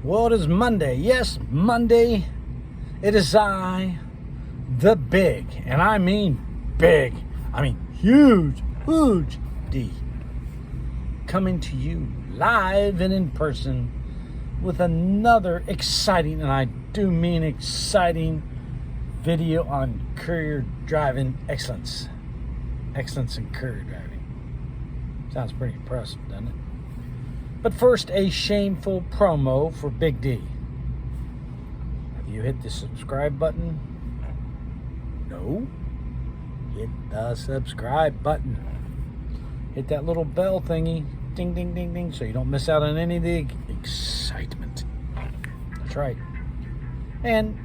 Well, it is Monday. Yes, Monday. It is I, the big, and I mean big. I mean huge D. Coming to you live and in person with another exciting, and I do mean exciting, video on courier driving excellence. Excellence in courier driving. Sounds pretty impressive, doesn't it? But first, a shameful promo for Big D. Have you hit the subscribe button? No? Hit the subscribe button. Hit that little bell thingy. Ding, ding, ding, ding. So you don't miss out on any of the excitement. That's right. And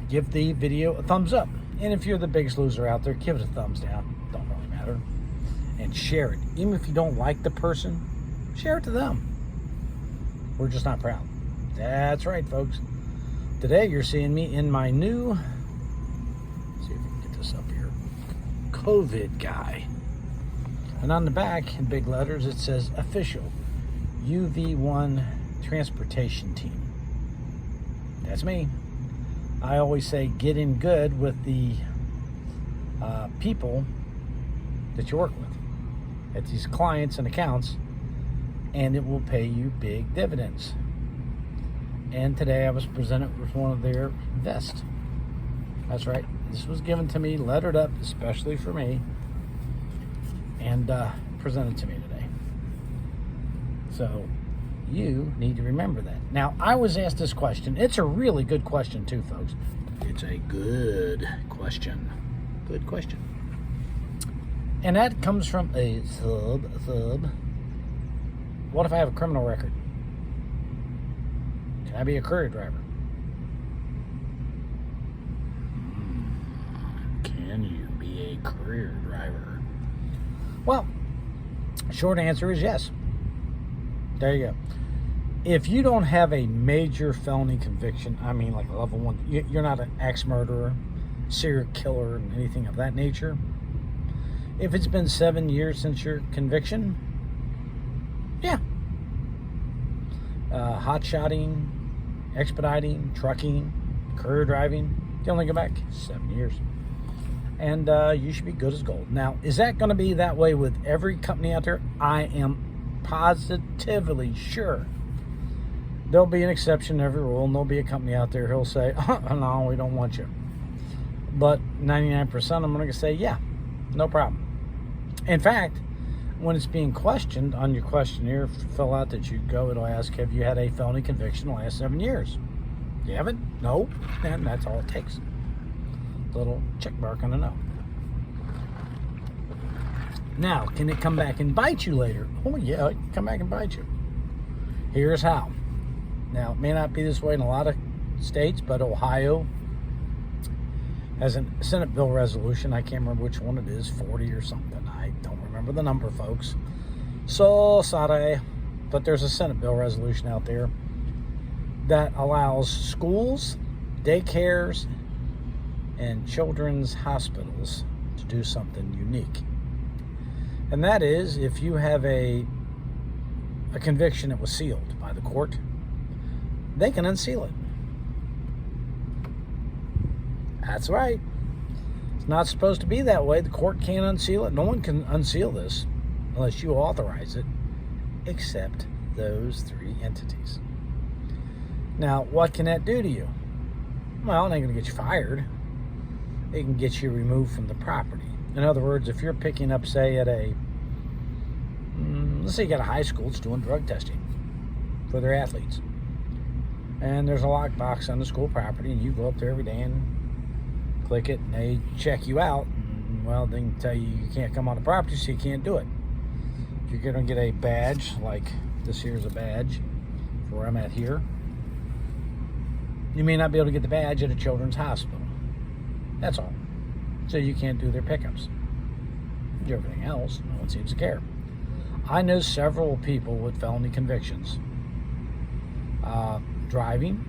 give the video a thumbs up. And if you're the biggest loser out there, give it a thumbs down. Don't really matter. And share it. Even if you don't like the person, share it to them. We're just not proud. That's right, folks. Today you're seeing me in my new, let's see if we can get this up here, COVID guy. And on the back, in big letters, it says official UV1 transportation team. That's me. I always say get in good with the people that you work with at these clients and accounts, and it will pay you big dividends. And today I was presented with one of their vests. That's right. This was given to me, lettered up, especially for me, and presented to me today. So you need to remember that. Now, I was asked this question. It's a really good question too, folks. It's a good question. Good question. And that comes from a sub. What if I have a criminal record? Can I be a courier driver? Can you be a courier driver? Well, short answer is yes. There you go. If you don't have a major felony conviction, I mean like level 1, you're not an axe murderer, serial killer, and anything of that nature. If it's been 7 years since your conviction, yeah. Hot-shotting, expediting, trucking, courier driving, you only go back 7 years. And you should be good as gold. Now, is that going to be that way with every company out there? I am positively sure. There'll be an exception to every rule, and there'll be a company out there who'll say, oh, no, we don't want you. But 99% of them are going to say, yeah, no problem. In fact, when it's being questioned on your questionnaire, fill out that you go, it'll ask, have you had a felony conviction in the last 7 years? You haven't? No. And that's all it takes. Little check mark on the no. Now, can it come back and bite you later? Oh, yeah, it can come back and bite you. Here's how. Now, it may not be this way in a lot of states, but Ohio has a Senate bill resolution. I can't remember which one it is, 40 or something. I don't remember the number, folks. So sorry. But there's a Senate bill resolution out there that allows schools, daycares, and children's hospitals to do something unique. And that is, if you have a conviction that was sealed by the court, they can unseal it. That's right. It's not supposed to be that way. The court can't unseal it. No one can unseal this unless you authorize it, except those 3 entities. Now, what can that do to you? Well, it ain't going to get you fired. It can get you removed from the property. In other words, if you're picking up, say, at a, let's say you got a high school that's doing drug testing for their athletes, and there's a lockbox on the school property, and you go up there every day and click it, and they check you out, and, well, they can tell you can't come on the property, so you can't do it. If you're going to get a badge, like this here's a badge for where I'm at here, you may not be able to get the badge at a children's hospital. That's all. So you can't do their pickups. Do everything else, no one seems to care. I know several people with felony convictions. Driving,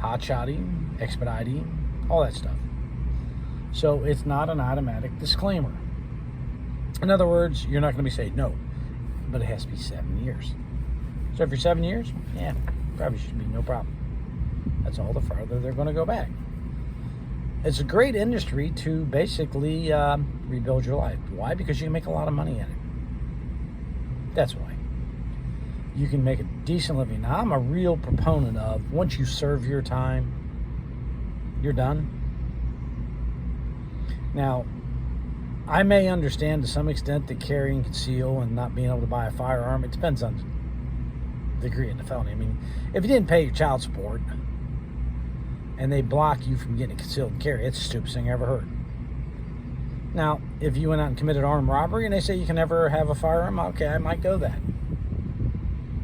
hot-shotting, expediting, all that stuff. So it's not an automatic disclaimer. In other words, you're not going to be saying no, but it has to be 7 years. So if you're 7 years, yeah, Probably should be no problem. That's all the farther they're going to go back. It's a great industry to basically rebuild your life. Why? Because you can make a lot of money in it. That's why. You can make a decent living. Now, I'm a real proponent of once you serve your time, you're done. Now, I may understand to some extent that carrying, conceal, and not being able to buy a firearm. It depends on the degree of the felony. I mean, if you didn't pay your child support and they block you from getting a concealed and carry, it's the stupidest thing I ever heard. Now, if you went out and committed armed robbery and they say you can never have a firearm, okay, I might go that.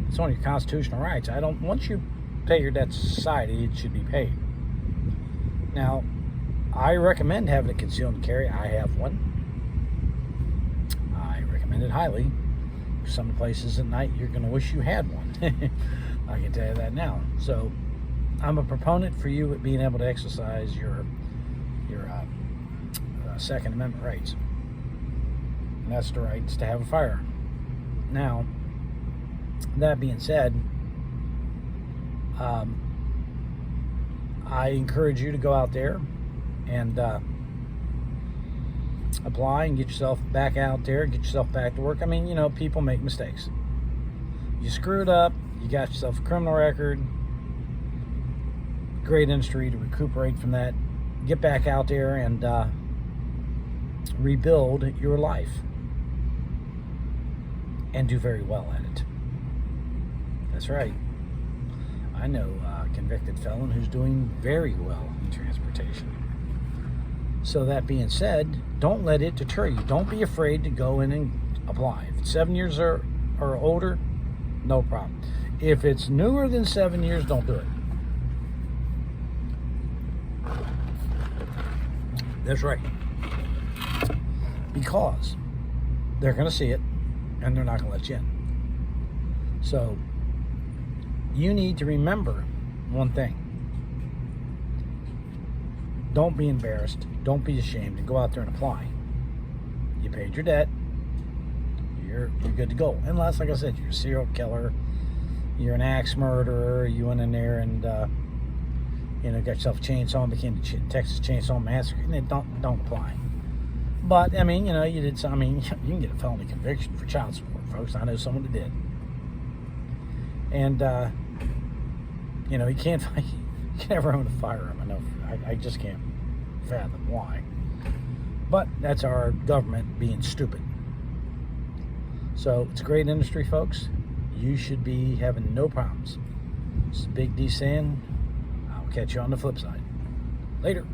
It's one of your constitutional rights. Once you pay your debt to society, it should be paid. Now, I recommend having a concealed and carry. I have one. I recommend it highly. Some places at night, you're going to wish you had one. I can tell you that now. So, I'm a proponent for you at being able to exercise your Second Amendment rights. And that's the rights to have a firearm. Now, that being said, I encourage you to go out there and apply and get yourself back out there, get yourself back to work. I mean, people make mistakes. You screwed up, you got yourself a criminal record. Great industry to recuperate from that. Get back out there and rebuild your life and do very well at it. That's right. I know a convicted felon who's doing very well in transportation. So that being said, don't let it deter you. Don't be afraid to go in and apply. If it's 7 years or older, no problem. If it's newer than 7 years, don't do it. That's right. Because they're going to see it and they're not going to let you in. So you need to remember one thing. Don't be embarrassed. Don't be ashamed, and go out there and apply. You paid your debt. You're good to go. Unless, like I said, you're a serial killer, you're an axe murderer, you went in there and got yourself a chainsaw and became the Texas Chainsaw Massacre. And then don't apply. But I mean, you did some. I mean, you can get a felony conviction for child support, folks. I know someone that did. And you can't never own a firearm. I know. I just can't fathom why. But that's our government being stupid. So it's a great industry, folks. You should be having no problems. This is Big D saying, I'll catch you on the flip side. Later.